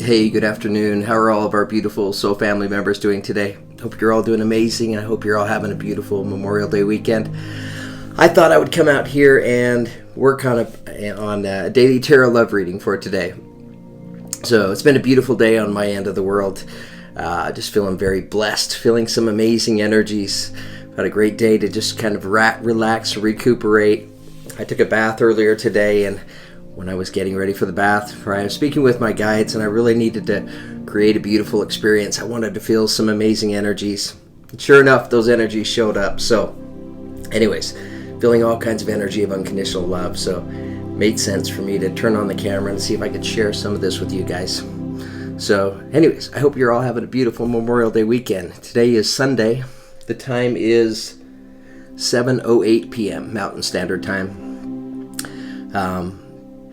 Hey, good afternoon. How are all of our beautiful soul family members doing today? Hope you're all doing amazing, and I hope you're all having a beautiful Memorial Day weekend. I thought I would come out here and work on a daily tarot love reading for today. So it's been a beautiful day on my end of the world. Just feeling very blessed, feeling some amazing energies. Had a great day to just kind of relax, recuperate. I took a bath earlier today, and when I was getting ready for the bath, I was speaking with my guides, and I really needed to create a beautiful experience. I wanted to feel some amazing energies. And sure enough, those energies showed up. So anyways, feeling all kinds of energy of unconditional love. So it made sense for me to turn on the camera and see if I could share some of this with you guys. So anyways, I hope you're all having a beautiful Memorial Day weekend. Today is Sunday. The time is 7:08 p.m. Mountain Standard Time.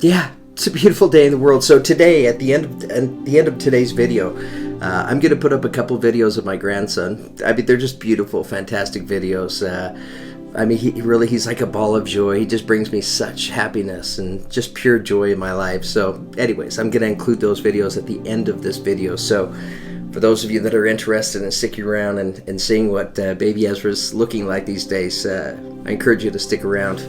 Yeah, it's a beautiful day in the world. So today, at the end of today's video, I'm going to put up a couple videos of my grandson. I mean, they're just beautiful, fantastic videos. I mean, he's like a ball of joy. He just brings me such happiness and just pure joy in my life. So anyways, I'm going to include those videos at the end of this video. So for those of you that are interested in sticking around and seeing what baby Ezra's looking like these days, I encourage you to stick around.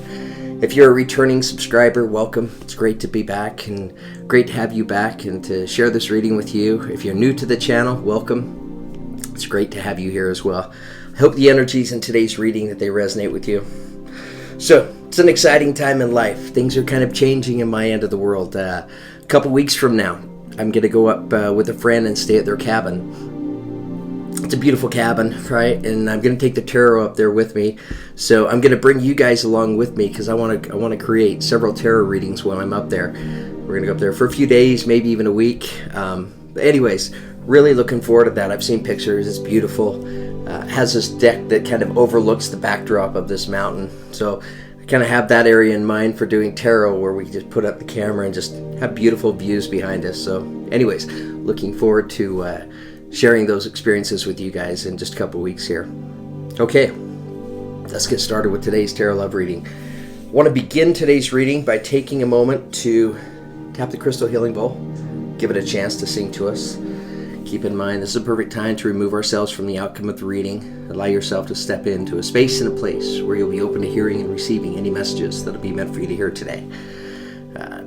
If you're a returning subscriber, welcome. It's great to be back and great to have you back and to share this reading with you. If you're new to the channel, welcome. It's great to have you here as well. I hope the energies in today's reading that they resonate with you. So it's an exciting time in life. Things are kind of changing in my end of the world. A couple weeks from now, I'm going to go up with a friend and stay at their cabin. It's a beautiful cabin, right? And I'm going to take the tarot up there with me. So I'm going to bring you guys along with me because I want to create several tarot readings when I'm up there. We're going to go up there for a few days, maybe even a week. But anyways, really looking forward to that. I've seen pictures. It's beautiful. It has this deck that kind of overlooks the backdrop of this mountain. So I kind of have that area in mind for doing tarot, where we just put up the camera and just have beautiful views behind us. So anyways, looking forward to sharing those experiences with you guys in just a couple weeks here. Okay, let's get started with today's tarot love reading. I want to begin today's reading by taking a moment to tap the crystal healing bowl, give it a chance to sing to us. Keep in mind, this is a perfect time to remove ourselves from the outcome of the reading. Allow yourself to step into a space and a place where you'll be open to hearing and receiving any messages that'll be meant for you to hear today.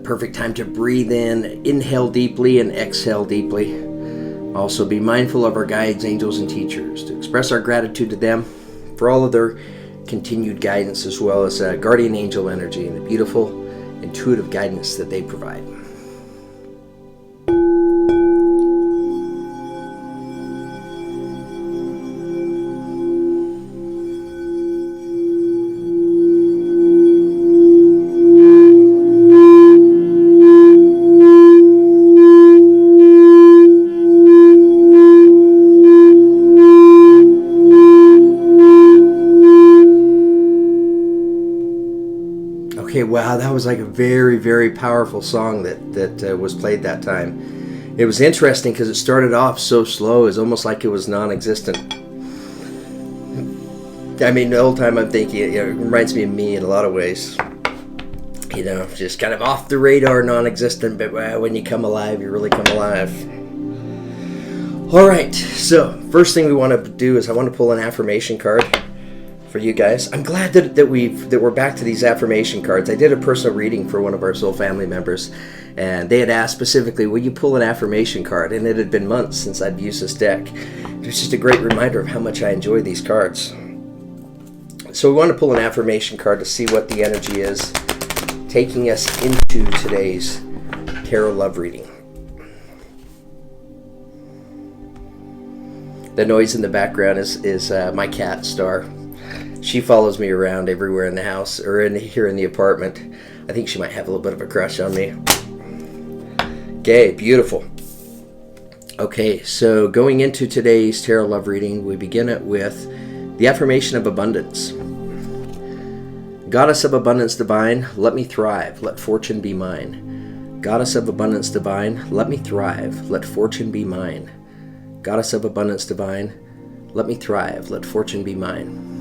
Perfect time to breathe in, inhale deeply, and exhale deeply. Also, be mindful of our guides, angels, and teachers, to express our gratitude to them for all of their continued guidance, as well as guardian angel energy and the beautiful, intuitive guidance that they provide. Okay, wow, that was like a very, very powerful song that was played that time. It was interesting because it started off so slow, it's almost like it was non-existent. I mean, the whole time I'm thinking, it reminds me of me in a lot of ways. You know, just kind of off the radar, non-existent, but when you come alive, you really come alive. All right, so first thing we want to do is I want to pull an affirmation card for you guys. I'm glad that we're back to these affirmation cards. I did a personal reading for one of our soul family members, and they had asked specifically, will you pull an affirmation card? And it had been months since I'd used this deck. It was just a great reminder of how much I enjoy these cards. So we want to pull an affirmation card to see what the energy is taking us into today's tarot love reading. The noise in the background is my cat, Star. She follows me around everywhere in the house, or here in the apartment. I think she might have a little bit of a crush on me. Okay, beautiful. Okay, so going into today's tarot love reading, we begin it with the affirmation of abundance. Goddess of abundance divine, let me thrive, let fortune be mine. Goddess of abundance divine, let me thrive, let fortune be mine. Goddess of abundance divine, let me thrive, let fortune be mine.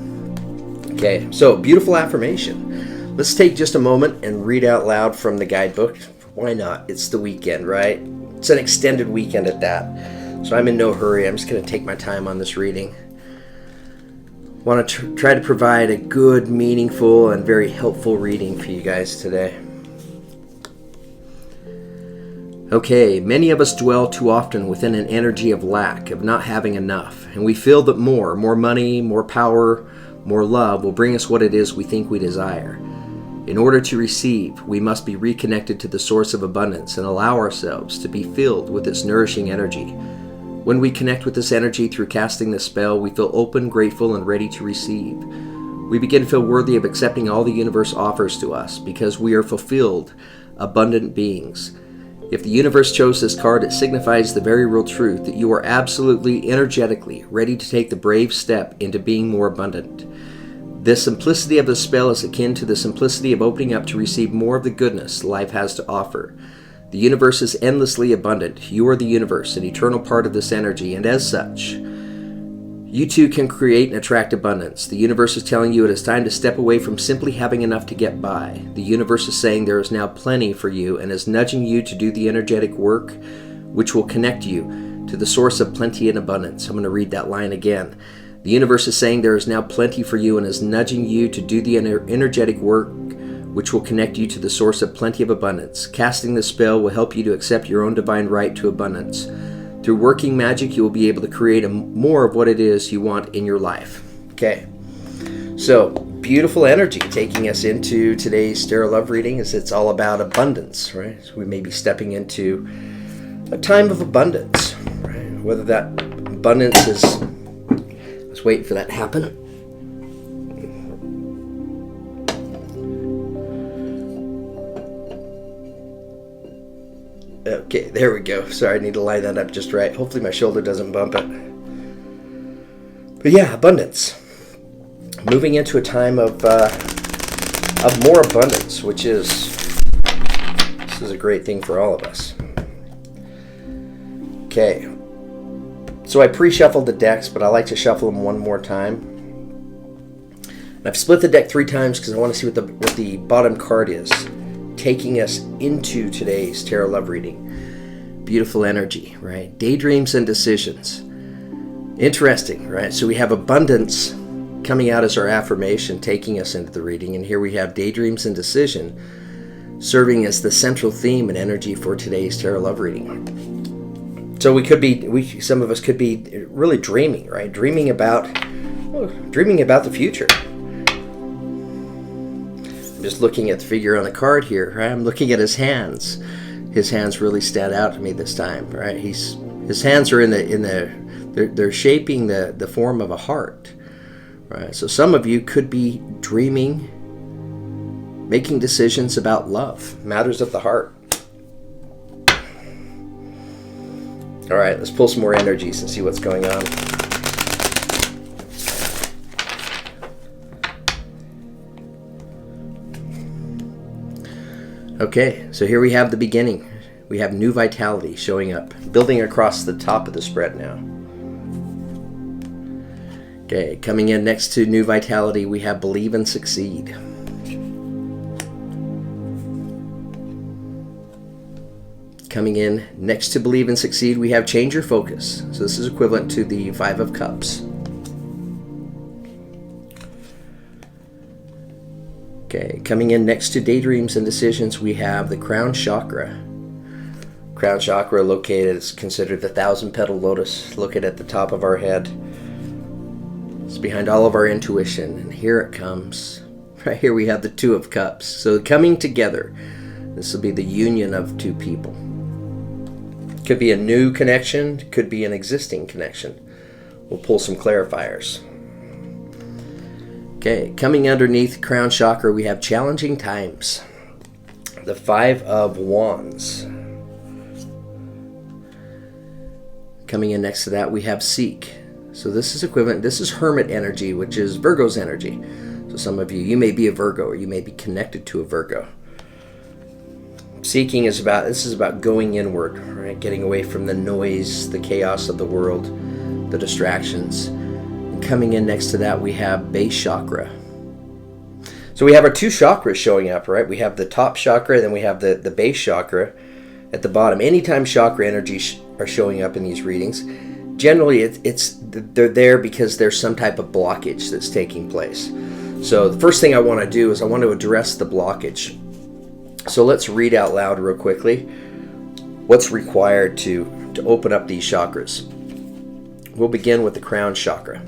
Okay, so beautiful affirmation. Let's take just a moment and read out loud from the guidebook. Why not? It's the weekend, right? It's an extended weekend at that, so I'm in no hurry. I'm just going to take my time on this reading. Want to try to provide a good, meaningful, and very helpful reading for you guys today. Okay, many of us dwell too often within an energy of lack, of not having enough, and we feel that more money, more power, more love will bring us what it is we think we desire. In order to receive, we must be reconnected to the source of abundance and allow ourselves to be filled with its nourishing energy. When we connect with this energy through casting the spell, we feel open, grateful, and ready to receive. We begin to feel worthy of accepting all the universe offers to us because we are fulfilled, abundant beings. If the universe chose this card, it signifies the very real truth that you are absolutely, energetically ready to take the brave step into being more abundant. The simplicity of the spell is akin to the simplicity of opening up to receive more of the goodness life has to offer. The universe is endlessly abundant. You are the universe, an eternal part of this energy, and as such, you too can create and attract abundance. The universe is telling you it is time to step away from simply having enough to get by. The universe is saying there is now plenty for you and is nudging you to do the energetic work which will connect you to the source of plenty and abundance. I'm going to read that line again. The universe is saying there is now plenty for you and is nudging you to do the energetic work which will connect you to the source of plenty of abundance. Casting the spell will help you to accept your own divine right to abundance. Through working magic, you will be able to create more of what it is you want in your life. Okay, so beautiful energy taking us into today's Tarot Love reading. It's all about abundance, right? So we may be stepping into a time of abundance, right? Whether that abundance is... Let's wait for that to happen. Okay, there we go. Sorry, I need to line that up just right. Hopefully my shoulder doesn't bump it. But yeah, abundance. Moving into a time of more abundance, this is a great thing for all of us. Okay, so I pre-shuffled the decks, but I like to shuffle them one more time. And I've split the deck 3 times because I want to see what the bottom card is, taking us into today's Tarot Love reading. Beautiful energy, right? Daydreams and decisions. Interesting, right? So we have abundance coming out as our affirmation, taking us into the reading. And here we have daydreams and decision serving as the central theme and energy for today's Tarot Love reading. So some of us could be really dreaming, right? Dreaming about the future. I'm just looking at the figure on the card here, right? I'm looking at his hands. His hands really stand out to me this time, right? His hands are they're shaping the form of a heart, right? So some of you could be dreaming, making decisions about love, matters of the heart. All right, let's pull some more energies and see what's going on. Okay, so here we have the beginning. We have new vitality showing up, building across the top of the spread now. Okay, coming in next to new vitality, we have believe and succeed. Coming in next to believe and succeed, we have change your focus. So this is equivalent to the 5 of Cups. Okay, coming in next to daydreams and decisions, we have the crown chakra. Crown chakra located, is considered the 1,000-petal lotus, located at the top of our head. It's behind all of our intuition, and here it comes. Right here we have the 2 of Cups. So coming together, this will be the union of 2 people. Could be a new connection, could be an existing connection. We'll pull some clarifiers. Okay, coming underneath crown chakra, we have challenging times. The 5 of Wands. Coming in next to that, we have seek. So this is equivalent. This is hermit energy, which is Virgo's energy. So some of you may be a Virgo, or you may be connected to a Virgo. Seeking is about going inward, right? Getting away from the noise, the chaos of the world, the distractions. And coming in next to that, we have base chakra. So we have our 2 chakras showing up, right? We have the top chakra, and then we have the base chakra. at the bottom. Anytime chakra energies are showing up in these readings, generally they're there because there's some type of blockage that's taking place. So the first thing I want to do is I want to address the blockage. So let's read out loud real quickly what's required to open up these chakras. We'll begin with the crown chakra.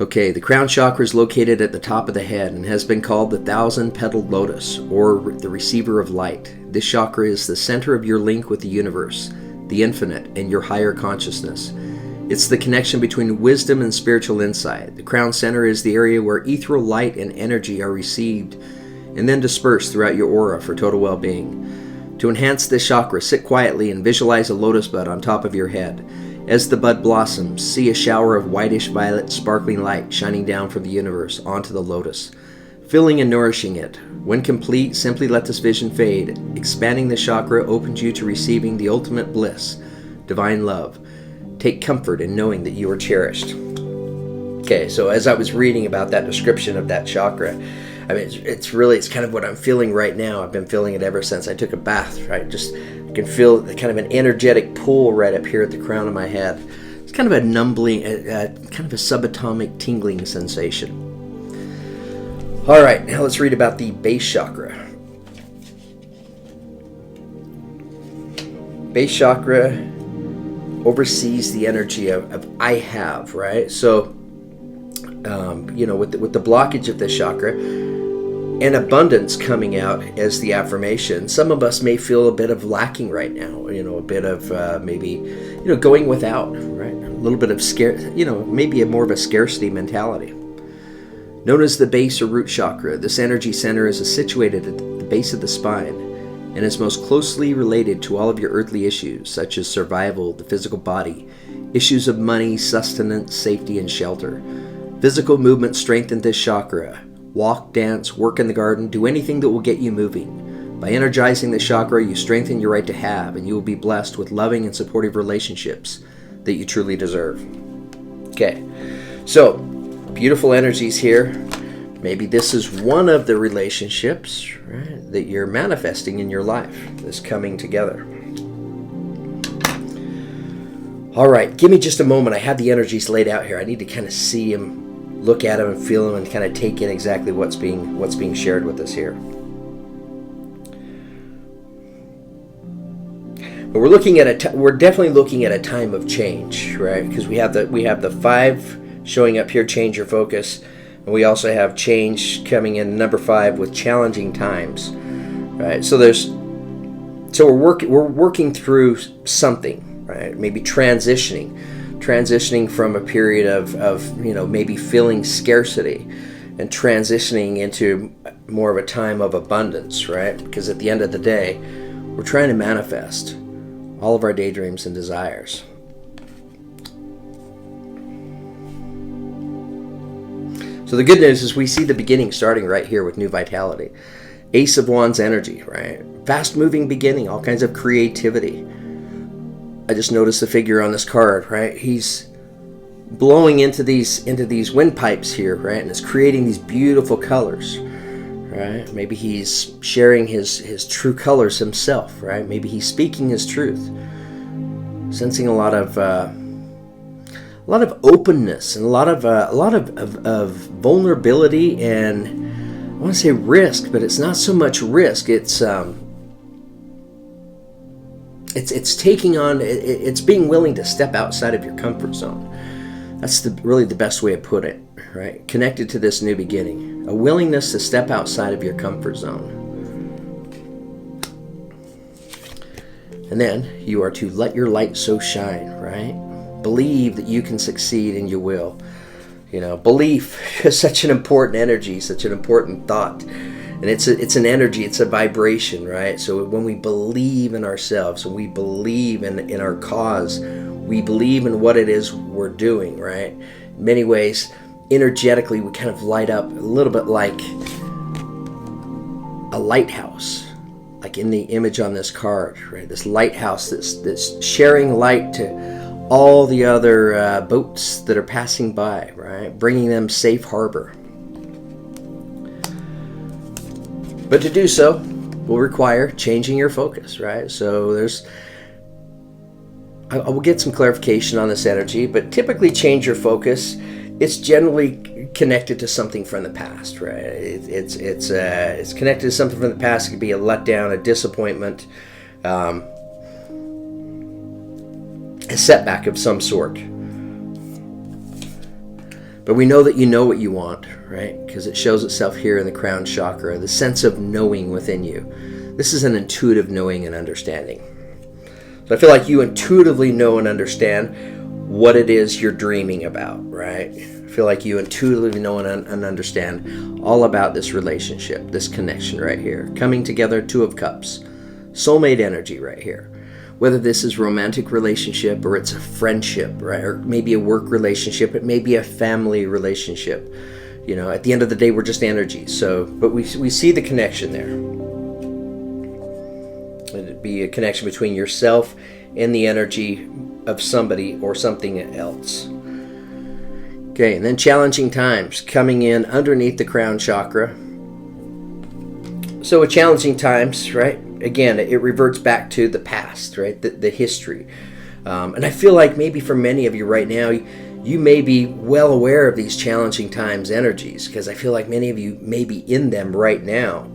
Okay, the crown chakra is located at the top of the head and has been called the 1,000-petaled lotus, or the receiver of light. This chakra is the center of your link with the universe, the infinite, and your higher consciousness. It's the connection between wisdom and spiritual insight. The crown center is the area where ethereal light and energy are received and then dispersed throughout your aura for total well-being. To enhance this chakra, sit quietly and visualize a lotus bud on top of your head. As the bud blossoms, see a shower of whitish violet sparkling light shining down from the universe onto the lotus, filling and nourishing it. When complete, simply let this vision fade. Expanding the chakra opens you to receiving the ultimate bliss, divine love. Take comfort in knowing that you are cherished. Okay, so as I was reading about that description of that chakra, I mean, it's kind of what I'm feeling right now. I've been feeling it ever since I took a bath, right? I can feel kind of an energetic pull right up here at the crown of my head. It's kind of a numbling, kind of a subatomic tingling sensation. All right, now let's read about the base chakra. Base chakra oversees the energy of I have, right? So, with the blockage of this chakra, and abundance coming out as the affirmation, some of us may feel a bit of lacking right now, a bit of maybe, going without, right? A little bit of maybe more of a scarcity mentality. Known as the base or root chakra, this energy center is situated at the base of the spine and is most closely related to all of your earthly issues, such as survival, the physical body, issues of money, sustenance, safety, and shelter. Physical movement strengthen this chakra. Walk, dance, work in the garden, do anything that will get you moving. By energizing the chakra, you strengthen your right to have, and you will be blessed with loving and supportive relationships that you truly deserve. Okay, so beautiful energies here. Maybe this is one of the relationships, right, that you're manifesting in your life, this coming together. All right, give me just a moment. I have the energies laid out here. I need to kind of see them, look at them and feel them, and kind of take in exactly what's being shared with us here. But we're definitely looking at a time of change, right? Because we have the 5 showing up here, change your focus, and we also have change coming in number 5 with challenging times, right? So we're working through something, right? Maybe transitioning from a period of maybe feeling scarcity and transitioning into more of a time of abundance, right? Because at the end of the day, we're trying to manifest all of our daydreams and desires. So the good news is we see the beginning starting right here with new vitality. Ace of Wands energy, right? Fast moving beginning, all kinds of creativity. I just noticed the figure on this card, right? He's blowing into these windpipes here, right? And it's creating these beautiful colors, right? Maybe he's sharing his true colors himself, right? Maybe he's speaking his truth. Sensing a lot of openness and a lot of vulnerability, and I want to say risk, but it's not so much risk. It's taking on. It's being willing to step outside of your comfort zone. That's really the best way to put it, right? Connected to this new beginning, a willingness to step outside of your comfort zone. And then you are to let your light so shine, right? Believe that you can succeed and you will. Belief is such an important energy, such an important thought. And it's an energy, it's a vibration, right? So when we believe in ourselves, when we believe in our cause, we believe in what it is we're doing, right? In many ways, energetically, we kind of light up a little bit like a lighthouse, like in the image on this card, right? This lighthouse that's sharing light to all the other boats that are passing by, right? Bringing them safe harbor. But to do so will require changing your focus, right? So I will get some clarification on this energy, but typically change your focus. It's generally connected to something from the past, right? It's connected to something from the past. It could be a letdown, a disappointment, a setback of some sort. But we know that you know what you want, right? Because it shows itself here in the crown chakra, the sense of knowing within you. This is an intuitive knowing and understanding. So I feel like you intuitively know and understand what it is you're dreaming about, right? I feel like you intuitively know and understand all about this relationship, this connection right here. Coming together, Two of Cups. Soulmate energy right here. Whether this is romantic relationship or it's a friendship, right? Or maybe a work relationship, it may be a family relationship. You know, at the end of the day, we're just energies. So, but we see the connection there. It'd be a connection between yourself and the energy of somebody or something else. Okay, and then challenging times coming in underneath the crown chakra. So with challenging times, right? Again, it reverts back to the past, right? The history. And I feel like maybe for many of you right now, you may be well aware of these challenging times energies, because I feel like many of you may be in them right now.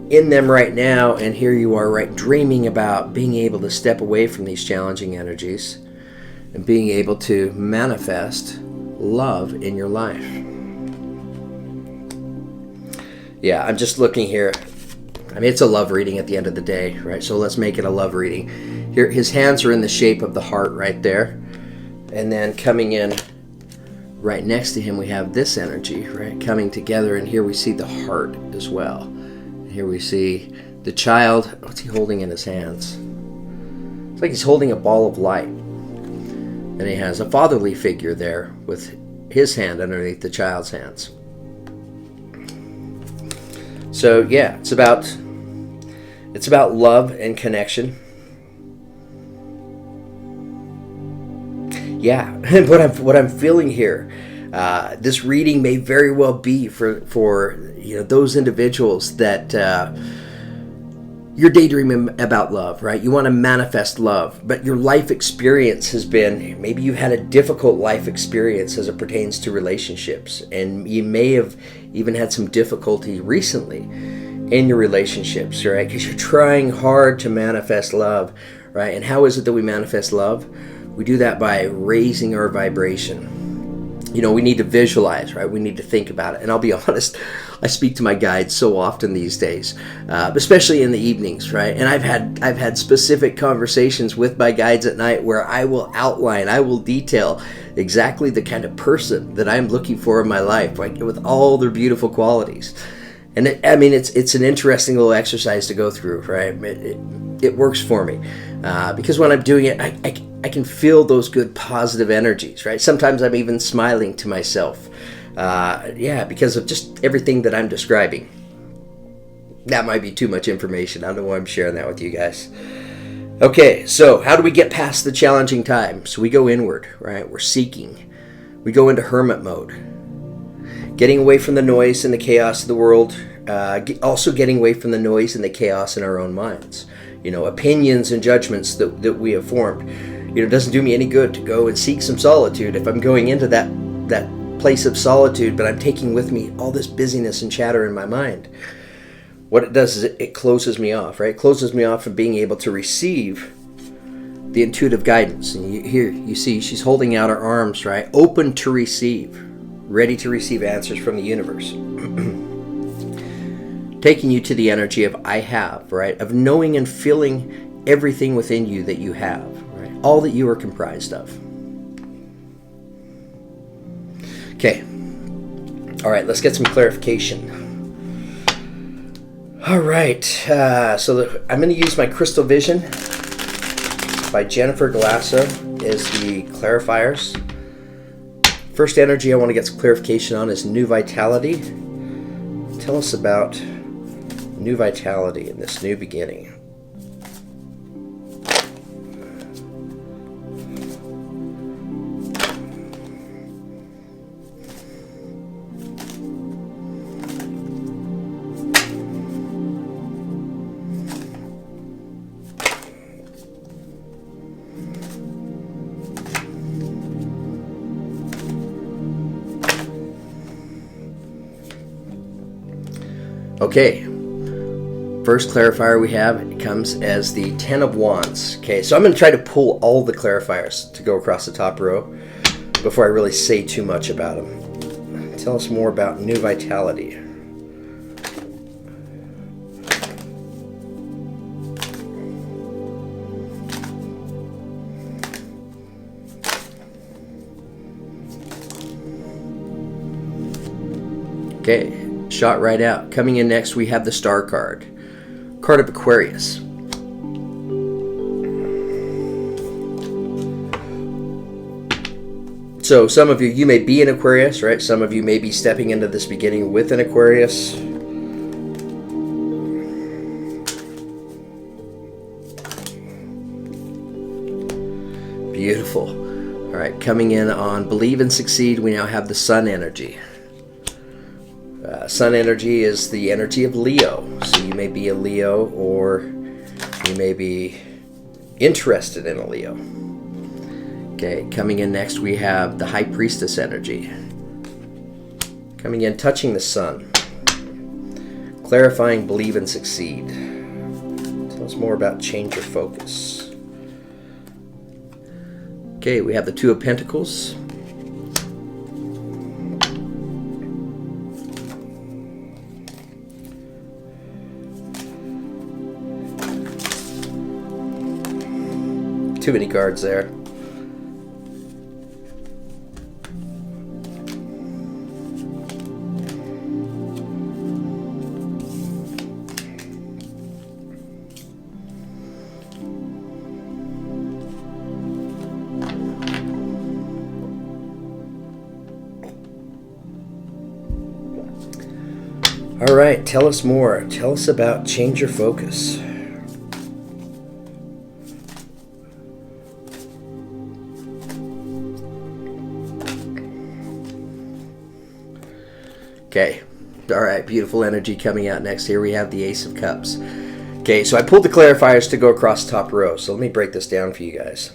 And here you are, right, dreaming about being able to step away from these challenging energies and being able to manifest love in your life. Yeah, I'm just looking here. I mean, it's a love reading at the end of the day, right? So let's make it a love reading. Here, his hands are in the shape of the heart right there. And then coming in right next to him, we have this energy, right? Coming together, and here we see the heart as well. Here we see the child. What's he holding in his hands? It's like he's holding a ball of light. And he has a fatherly figure there with his hand underneath the child's hands. So yeah, it's about love and connection. Yeah, and what I'm feeling here, this reading may very well be for those individuals that you're daydreaming about love, right? You want to manifest love, but your life experience has been, maybe you had a difficult life experience as it pertains to relationships, and you may have even had some difficulty recently in your relationships, right? Because you're trying hard to manifest love, right? And how is it that we manifest love? We do that by raising our vibration. We need to visualize, right? We need to think about it. And I'll be honest, I speak to my guides so often these days, especially in the evenings, right? And I've had specific conversations with my guides at night where I will detail exactly the kind of person that I'm looking for in my life, like with all their beautiful qualities. And it's an interesting little exercise to go through, right? It works for me because when I'm doing it, I can feel those good positive energies, right? Sometimes I'm even smiling to myself, because of just everything that I'm describing. That might be too much information. I don't know why I'm sharing that with you guys. Okay, so how do we get past the challenging times? We go inward, right? We're seeking. We go into hermit mode. Getting away from the noise and the chaos of the world, also getting away from the noise and the chaos in our own minds. Opinions and judgments that we have formed. It doesn't do me any good to go and seek some solitude if I'm going into that place of solitude, but I'm taking with me all this busyness and chatter in my mind. What it does is it closes me off, right? It closes me off from being able to receive the intuitive guidance. And you see she's holding out her arms, right? Open to receive. Ready to receive answers from the universe. Taking you to the energy of I have, right? Of knowing and feeling everything within you that you have, right? All that you are comprised of. Okay. All right, let's get some clarification. All right. I'm going to use my Crystal Vision by Jennifer Galasso as the clarifiers. First energy I want to get some clarification on is new vitality. Tell us about new vitality in this new beginning. Okay, first clarifier we have, it comes as the 10 of Wands. Okay, so I'm going to try to pull all the clarifiers to go across the top row before I really say too much about them. Tell us more about new vitality. Okay, shot right out. Coming in next, we have the Star card. Card of Aquarius. So some of you may be an Aquarius, right? Some of you may be stepping into this beginning with an Aquarius. Beautiful. All right, coming in on Believe and Succeed, we now have the Sun energy. Sun energy is the energy of Leo. So you may be a Leo, or you may be interested in a Leo. Okay, coming in next we have the High Priestess energy. Coming in, touching the Sun. Clarifying Believe and Succeed. Tell us more about change your focus. Okay, we have the Two of Pentacles. Too many cards there. All right, tell us more. Tell us about change your focus. Okay, all right, beautiful energy coming out next. Here we have the Ace of Cups. Okay, so I pulled the clarifiers to go across the top row. So let me break this down for you guys.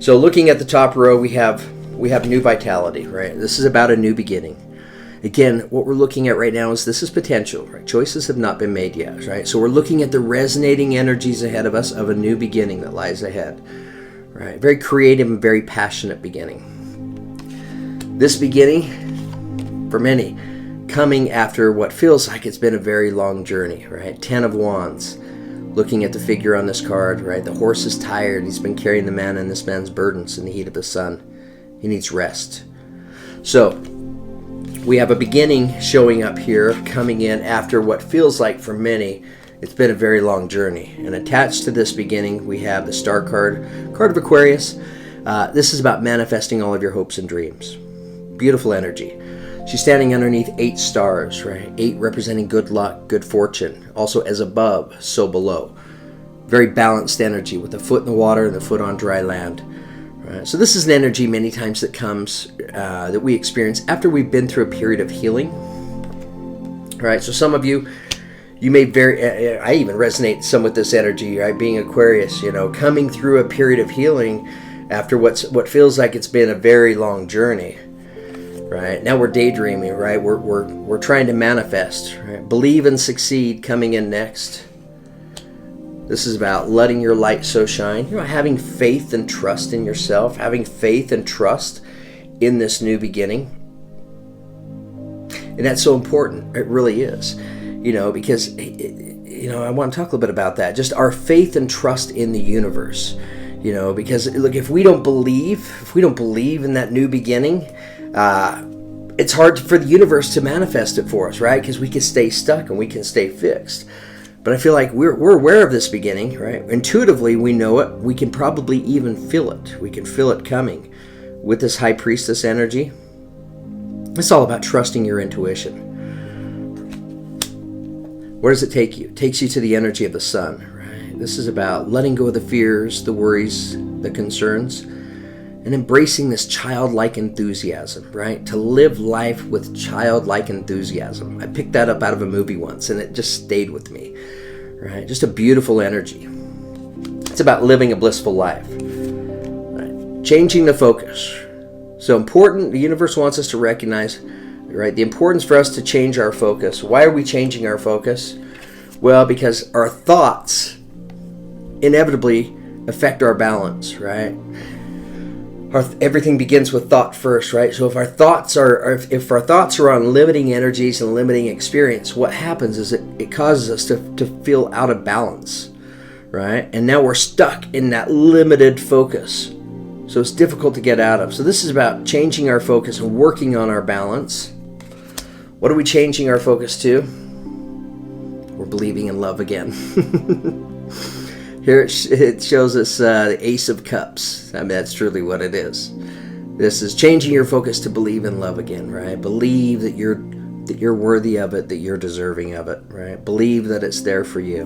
So looking at the top row, we have new vitality, right? This is about a new beginning. Again, what we're looking at right now is this is potential, right? Choices have not been made yet, right? So we're looking at the resonating energies ahead of us of a new beginning that lies ahead, right? Very creative and very passionate beginning. This beginning, for many, coming after what feels like it's been a very long journey, right? 10 of Wands. Looking at the figure on this card, right? The horse is tired. He's been carrying the man and this man's burdens in the heat of the sun. He needs rest. So, we have a beginning showing up here, coming in after what feels like for many, it's been a very long journey. And attached to this beginning, we have the Star card, card of Aquarius. This is about manifesting all of your hopes and dreams. Beautiful energy. She's standing underneath 8 stars, right? 8 representing good luck, good fortune. Also as above, so below. Very balanced energy with the foot in the water and the foot on dry land. Right? So this is an energy many times that comes, that we experience after we've been through a period of healing. Right? So some of you may I even resonate some with this energy, right? Being Aquarius, coming through a period of healing after what feels like it's been a very long journey. Right now we're daydreaming, right? We're trying to manifest, right? Believe and Succeed coming in next. This is about letting your light so shine. Having faith and trust in yourself, having faith and trust in this new beginning. And that's so important. It really is, because I want to talk a little bit about that. Just our faith and trust in the universe, because look, if we don't believe in that new beginning, it's hard for the universe to manifest it for us, right? Because we can stay stuck and we can stay fixed. But I feel like we're aware of this beginning, right? Intuitively, we know it. We can probably even feel it. We can feel it coming with this High Priestess energy. It's all about trusting your intuition. Where does it take you? It takes you to the energy of the Sun, right? This is about letting go of the fears, the worries, the concerns, and embracing this childlike enthusiasm, right? To live life with childlike enthusiasm. I picked that up out of a movie once, and it just stayed with me, right? Just a beautiful energy. It's about living a blissful life, right? Changing the focus. So important, the universe wants us to recognize right? The importance for us to change our focus. Why are we changing our focus? Well, because our thoughts inevitably affect our balance, right? Everything begins with thought first, right? So if our thoughts are on limiting energies and limiting experience, what happens is it causes us to feel out of balance, right? And now we're stuck in that limited focus. So it's difficult to get out of. So this is about changing our focus and working on our balance. What are we changing our focus to? We're believing in love again. Here it shows us the Ace of Cups. I mean, that's truly what it is. This is changing your focus to believe in love again, right? Believe that you're worthy of it, that you're deserving of it, right? Believe that it's there for you.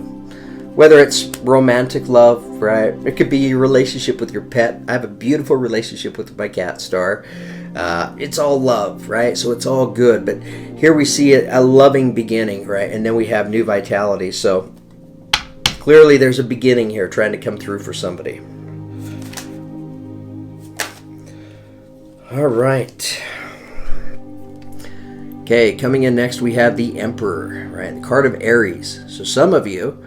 Whether it's romantic love, right? It could be your relationship with your pet. I have a beautiful relationship with my cat, Star. It's all love, right? So it's all good. But here we see a loving beginning, right? And then we have new vitality. So clearly there's a beginning here trying to come through for somebody. All right. Okay, coming in next we have the Emperor, right? The card of Aries. So some of you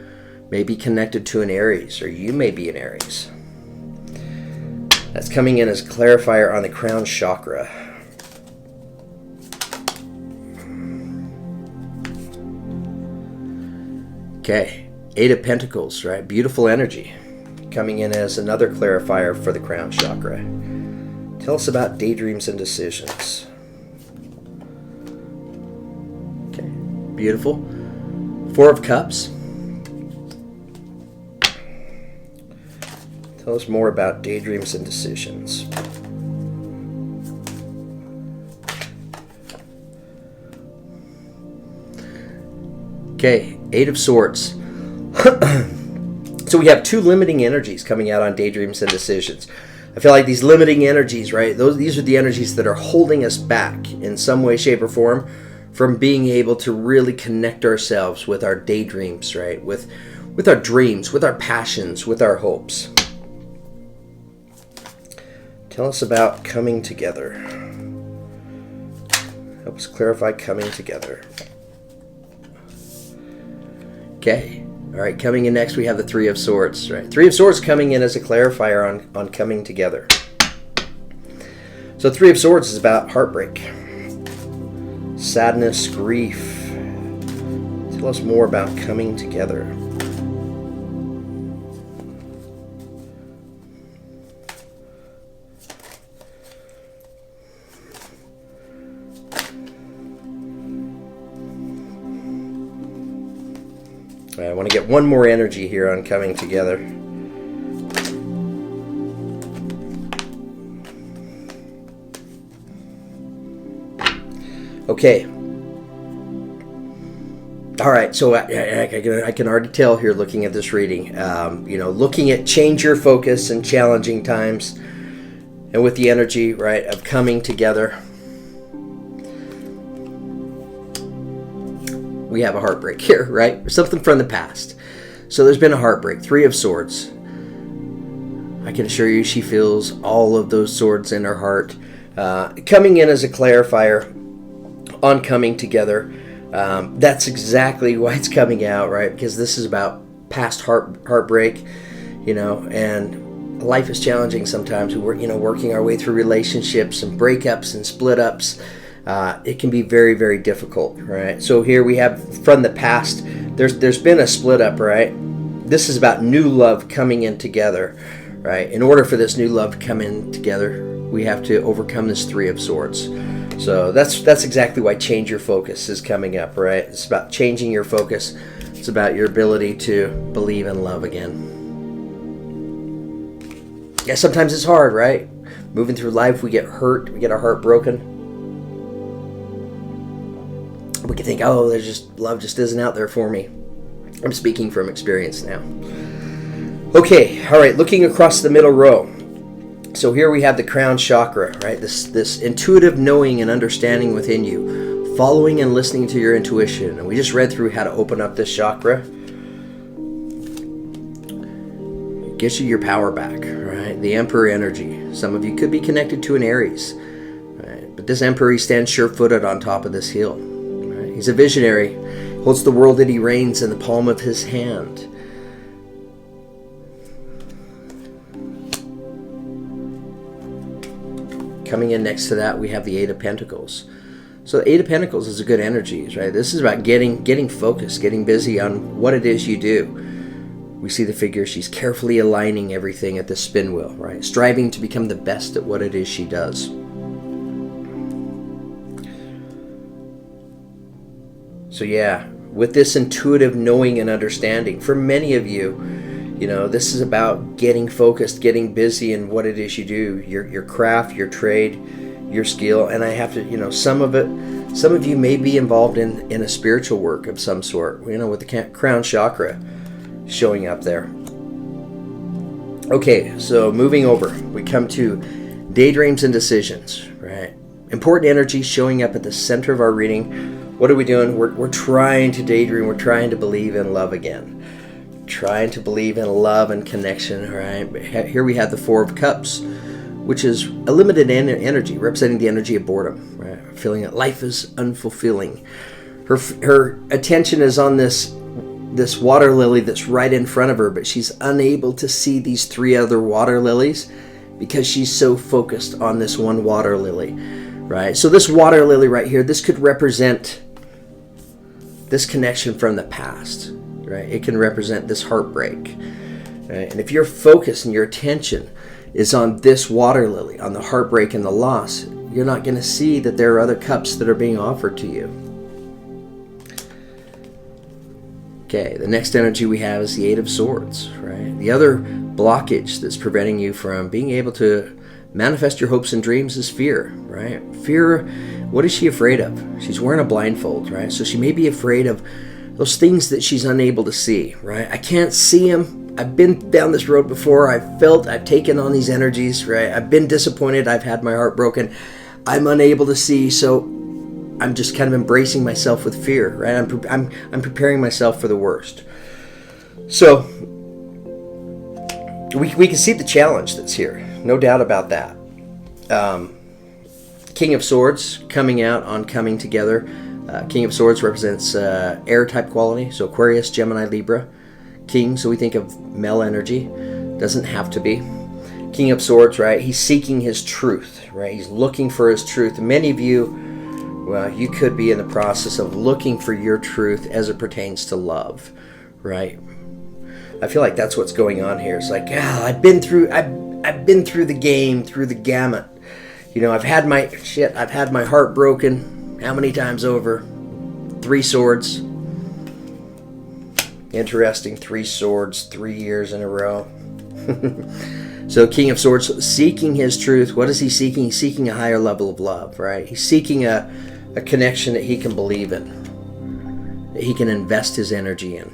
may be connected to an Aries, or you may be an Aries. That's coming in as a clarifier on the crown chakra. Okay, Eight of Pentacles, right? Beautiful energy. Coming in as another clarifier for the crown chakra. Tell us about daydreams and decisions. Okay, beautiful. Four of Cups. Tell us more about daydreams and decisions. Okay, Eight of Swords. So we have two limiting energies coming out on daydreams and decisions. I feel like these limiting energies, right? These are the energies that are holding us back in some way, shape, or form from being able to really connect ourselves with our daydreams, right? With our dreams, with our passions, with our hopes. Tell us about coming together. Help us clarify coming together. Okay. All right, coming in next we have the Three of Swords, right? Three of Swords coming in as a clarifier on coming together. So Three of Swords is about heartbreak, sadness, grief. Tell us more about coming together. I want to get one more energy here on coming together. Okay. All right, so I can already tell here looking at this reading, looking at change your focus in challenging times and with the energy, right, of coming together. We have a heartbreak here, right? Something from the past. So there's been a heartbreak. Three of Swords. I can assure you she feels all of those swords in her heart. Coming in as a clarifier on coming together. That's exactly why it's coming out, right? Because this is about past heartbreak, and life is challenging sometimes. We're, working our way through relationships and breakups and split ups. It can be very, very difficult, right? So here we have from the past, there's been a split up, right? This is about new love coming in together, right? In order for this new love to come in together, we have to overcome this Three of Swords. So that's exactly why change your focus is coming up, right? It's about changing your focus. It's about your ability to believe in love again. Yeah, sometimes it's hard, right? Moving through life, we get hurt, we get our heart broken. We can think, oh, love just isn't out there for me. I'm speaking from experience now. Okay, all right, looking across the middle row. So here we have the crown chakra, right? This intuitive knowing and understanding within you, following and listening to your intuition. And we just read through how to open up this chakra. It gives you your power back, right? The Emperor energy. Some of you could be connected to an Aries, right? But This emperor, he stands sure-footed on top of this hill. Right? He's a visionary, holds the world that he reigns in the palm of his hand. Coming in next to that, we have the Eight of Pentacles. So the Eight of Pentacles is a good energy, right? This is about getting focused, getting busy on what it is you do. We see the figure, she's carefully aligning everything at the spin wheel, right? Striving to become the best at what it is she does. So yeah, with this intuitive knowing and understanding, for many of you, you know, this is about getting focused, getting busy in what it is you do, your craft, your trade, your skill. And I have to, you know, some of you may be involved in a spiritual work of some sort, you know, with the crown chakra showing up there. Okay, so moving over, we come to daydreams and decisions, right? Important energy showing up at the center of our reading. What are we doing? We're trying to daydream. We're trying to believe in love again. Trying to believe in love and connection, right? Here we have the Four of Cups, which is a limited energy, representing the energy of boredom, right? Feeling that life is unfulfilling. Her attention is on this water lily that's right in front of her, but she's unable to see these three other water lilies because she's so focused on this one water lily, right? So this water lily right here, this could represent this connection from the past, right? It can represent this heartbreak, right? And if your focus and your attention is on this water lily, on the heartbreak and the loss, you're not going to see that there are other cups that are being offered to you. Okay, the next energy we have is the Eight of Swords, right? The other blockage that's preventing you from being able to manifest your hopes and dreams is fear, right? Fear, what is she afraid of? She's wearing a blindfold, right? So she may be afraid of those things that she's unable to see, right? I can't see them. I've been down this road before. I've taken on these energies, right? I've been disappointed. I've had my heart broken. I'm unable to see, so I'm just kind of embracing myself with fear, right? I'm preparing myself for the worst. So we can see the challenge that's here, no doubt about that. King of Swords coming out on coming together. King of Swords represents air type quality, so Aquarius, Gemini, Libra. King, so we think of male energy. Doesn't have to be. King of Swords, right? He's seeking his truth, right? He's looking for his truth. Many of you, well, you could be in the process of looking for your truth as it pertains to love, right? I feel like that's what's going on here. It's like, I've been through the game, through the gamut. You know, I've had my heart broken. How many times over? 3 swords. Interesting, 3 swords, 3 years in a row. So King of Swords, seeking his truth. What is he seeking? He's seeking a higher level of love, right? He's seeking a connection that he can believe in, that he can invest his energy in.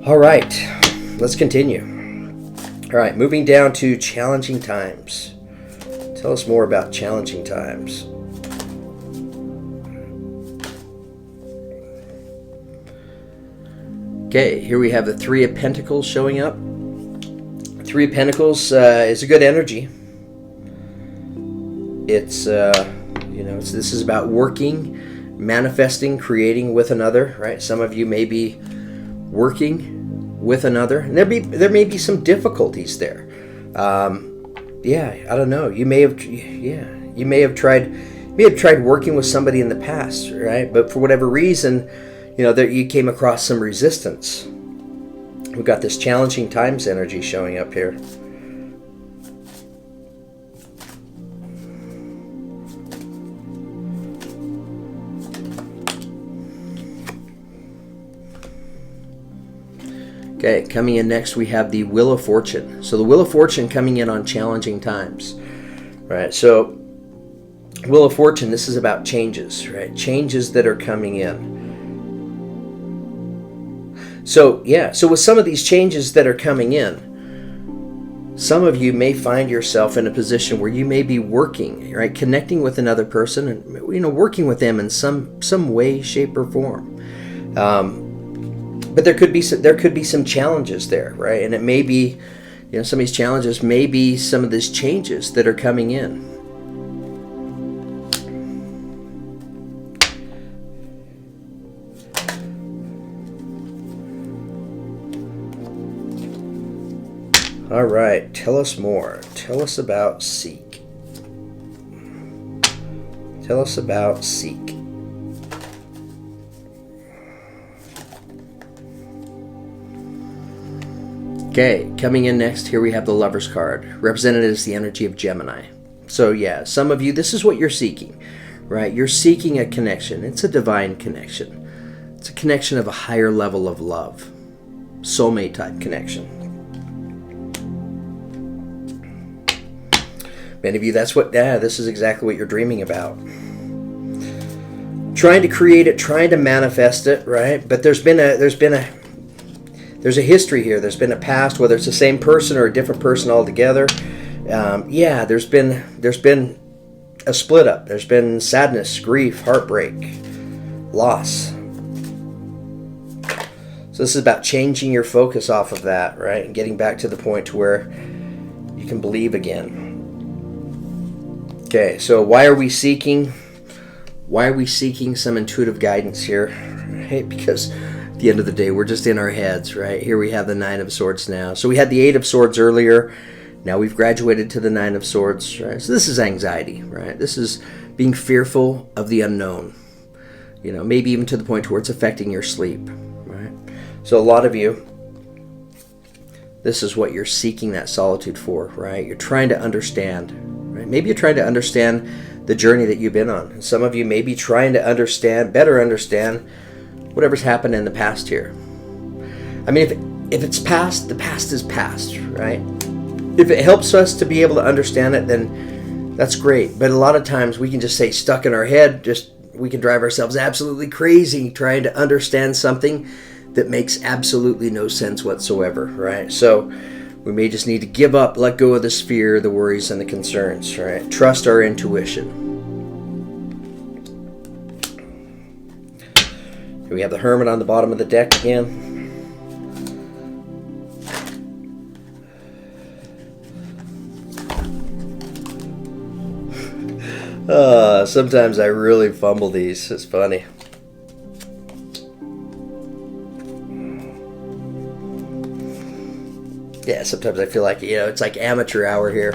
All right, let's continue. All right, moving down to challenging times. Tell us more about challenging times. Okay, here we have the Three of Pentacles showing up. Three of Pentacles is a good energy. It's, this is about working, manifesting, creating with another, right? Some of you may be working with another, and there may be some difficulties there. I don't know. You may have tried working with somebody in the past, right? But for whatever reason, that you came across some resistance. We've got this challenging times energy showing up here. Okay, coming in next we have the Wheel of Fortune. So the Wheel of Fortune coming in on challenging times. Right, so Wheel of Fortune, this is about changes, right? Changes that are coming in. So with some of these changes that are coming in, some of you may find yourself in a position where you may be working, right? Connecting with another person and, working with them in some way, shape, or form. But there could be some challenges there, right? And it may be You know, some of these challenges may be some of these changes that are coming in. All right, tell us more. Tell us about seek. Tell us about seek. Okay, coming in next, here we have the Lover's card, represented as the energy of Gemini. So yeah, some of you, this is what you're seeking, right? You're seeking a connection. It's a divine connection. It's a connection of a higher level of love. Soulmate type connection. Many of you, this is exactly what you're dreaming about. Trying to create it, trying to manifest it, right? But there's a history here. There's been a past, whether it's the same person or a different person altogether. There's been a split up. There's been sadness, grief, heartbreak, loss. So this is about changing your focus off of that, right? And getting back to the point to where you can believe again. Okay, so why are we seeking some intuitive guidance here? Right? Because at the end of the day, we're just in our heads, right? Here we have the Nine of Swords now. So we had the Eight of Swords earlier. Now we've graduated to the Nine of Swords, right? So this is anxiety, right? This is being fearful of the unknown. You know, maybe even to the point where it's affecting your sleep, right? So a lot of you, this is what you're seeking that solitude for, right? You're trying to understand, right? Maybe you're trying to understand the journey that you've been on. And some of you may be trying to better understand whatever's happened in the past here. I mean, if it's past, the past is past, right? If it helps us to be able to understand it, then that's great. But a lot of times we can just stay stuck in our head. We can drive ourselves absolutely crazy trying to understand something that makes absolutely no sense whatsoever, right? So we may just need to give up, let go of this fear, the worries, and the concerns, right? Trust our intuition. Here we have the Hermit on the bottom of the deck again. Sometimes I really fumble these. It's funny. Yeah, sometimes I feel like, it's like amateur hour here.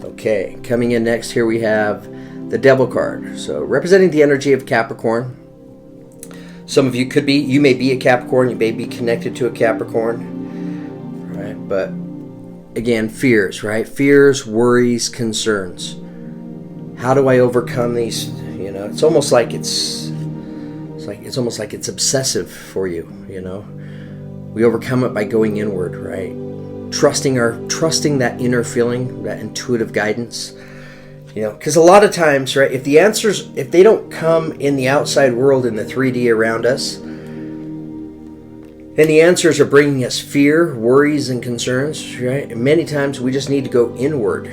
Okay, coming in next, here we have the Devil card. So representing the energy of Capricorn. Some of you you may be a Capricorn, you may be connected to a Capricorn, right? But again, fears, right? Fears, worries, concerns. How do I overcome these? It's almost like it's obsessive for you. We overcome it by going inward, right? Trusting that inner feeling, that intuitive guidance. Because a lot of times, right, if they don't come in the outside world, in the 3D around us, then the answers are bringing us fear, worries, and concerns, right? And many times we just need to go inward.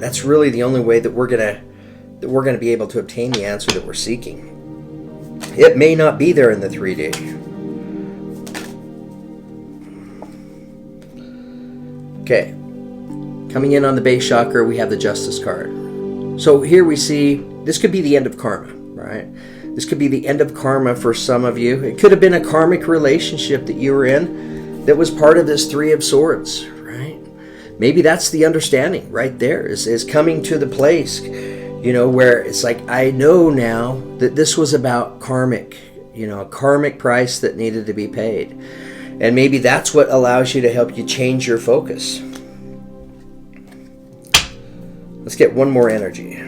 That's really the only way that we're gonna be able to obtain the answer that we're seeking. It may not be there in the 3D. Okay, coming in on the base chakra, we have the Justice card. So here we see, this could be the end of karma, right? This could be the end of karma for some of you. It could have been a karmic relationship that you were in that was part of this Three of Swords, right? Maybe that's the understanding right there, is coming to the place, where it's like, I know now that this was about karmic, a karmic price that needed to be paid. And maybe that's what allows you to help you change your focus. Let's get one more energy.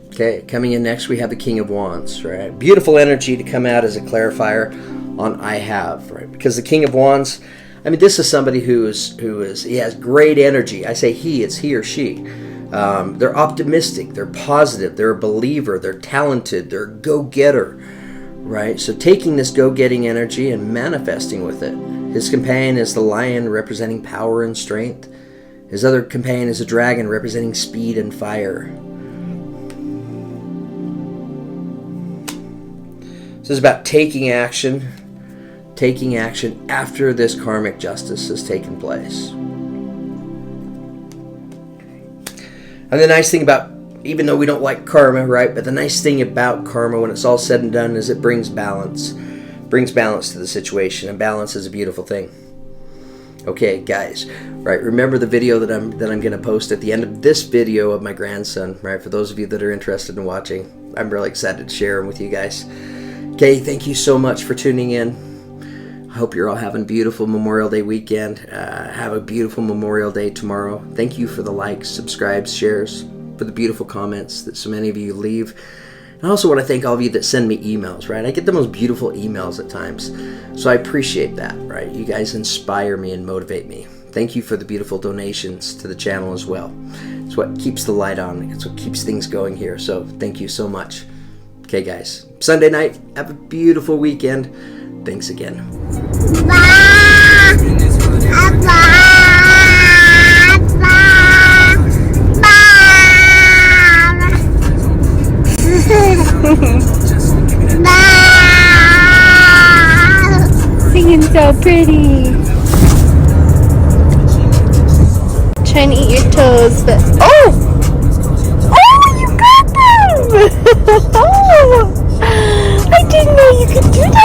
Okay, coming in next, we have the King of Wands, right? Beautiful energy to come out as a clarifier on I have, right? Because the King of Wands, this is somebody he has great energy. I say it's he or she. They're optimistic, they're positive, they're a believer, they're talented, they're a go-getter, right? So taking this go-getting energy and manifesting with it. His companion is the Lion, representing power and strength. His other companion is a dragon representing speed and fire. This is about taking action after this karmic justice has taken place. And the nice thing about, even though we don't like karma, right, but the nice thing about karma when it's all said and done is it brings balance. Brings balance to the situation, and balance is a beautiful thing. Okay, guys, right, remember the video that I'm going to post at the end of this video of my grandson, right, for those of you that are interested in watching. I'm really excited to share them with you guys. Okay, thank you so much for tuning in. I hope you're all having a beautiful Memorial Day weekend. Have a beautiful Memorial Day tomorrow. Thank you for the likes, subscribes, shares, for the beautiful comments that so many of you leave. And I also want to thank all of you that send me emails, right? I get the most beautiful emails at times. So I appreciate that, right? You guys inspire me and motivate me. Thank you for the beautiful donations to the channel as well. It's what keeps the light on. It's what keeps things going here. So thank you so much. Okay, guys. Sunday night. Have a beautiful weekend. Thanks again. Singing so pretty. Trying to eat your toes, but oh, you got them! Oh, I didn't know you could do that.